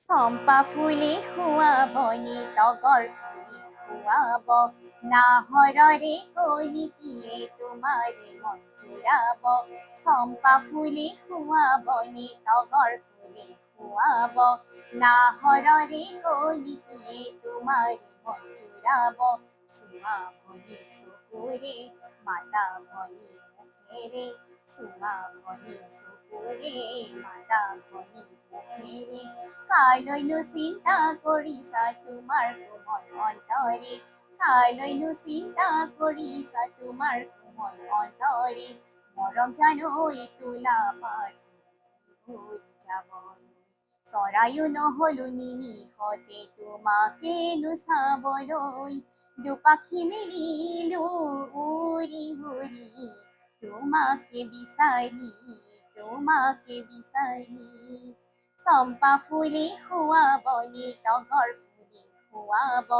চম্পা ফুলে খুৱাবনি তগৰ ফুলে খুৱাব, নাহৰৰে কলিটিয়ে তোমাৰে মন জুৰাব। চম্পা ফুলে খুৱাবনি তগৰ ফুলে খুৱাব, নাহৰৰে কলিটিয়ে তোমাৰে মন জুৰাব। চুমা ভনী চকুৰে মাতা ভনী মুখেৰে, চুমা ভনী চকুৰে মাতা ভনী মুখেৰে, কালৈনো চিন্তা কৰিছা তোমাৰ কোমল অন্তৰে, কালৈনো চিন্তা কৰিছা তোমাৰ কোমল অন্তৰে, মৰম জানৈ তোলা পাখি যাবলৈ, চৰায়ো নহলো নিমিষতে তোমাকেনো চাবলৈ, দুপাখি মেলিলো উৰি উৰি তোমাকে বিচাৰি, তোমাকে বিচাৰি। চম্পা ফুলে খুৱাবনি তগৰ ফুলে খুৱাব,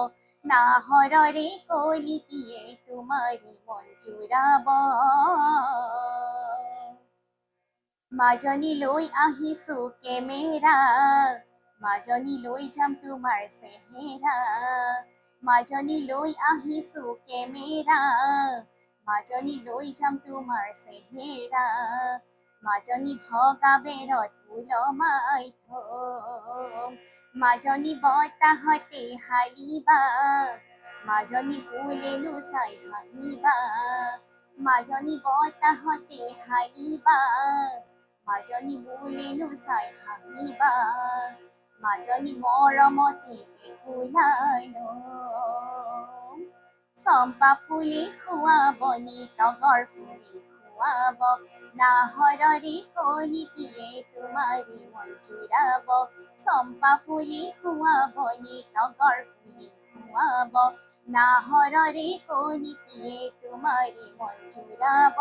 নাহৰৰে কলিটিয়ে তোমাৰে মন জুৰাব। মাজনী লৈ আহিছো কেমেৰা, মাজনী লৈ যাম তোমাৰ চেহেৰা, মাজনী লৈ আহিছো কেমেৰা, মাজনী লৈ যাম তোমাৰ চেহেৰা, মাজনী ভগা বেৰত ওলমাই থম, মাজনী বতাহতে হালিবা, মাজনী ফুলেনো চাই হাঁহিবা, মাজনী বতাহতে হালিবা, মাজনী ফুলেনো চাই হাঁহিবা, মাজনী মৰমতে একোলাই ল'ম। চম্পা ফুলে খুৱাবনি তগৰ ফুলে খুৱাব, নাহৰৰে কলিটিয়ে তোমাৰে মন জুৰাব। চম্পা ফুলে খুৱাবনি তগৰ ফুলে খুৱাব, নাহৰৰে কলিটিয়ে তোমাৰে মন জুৰাব।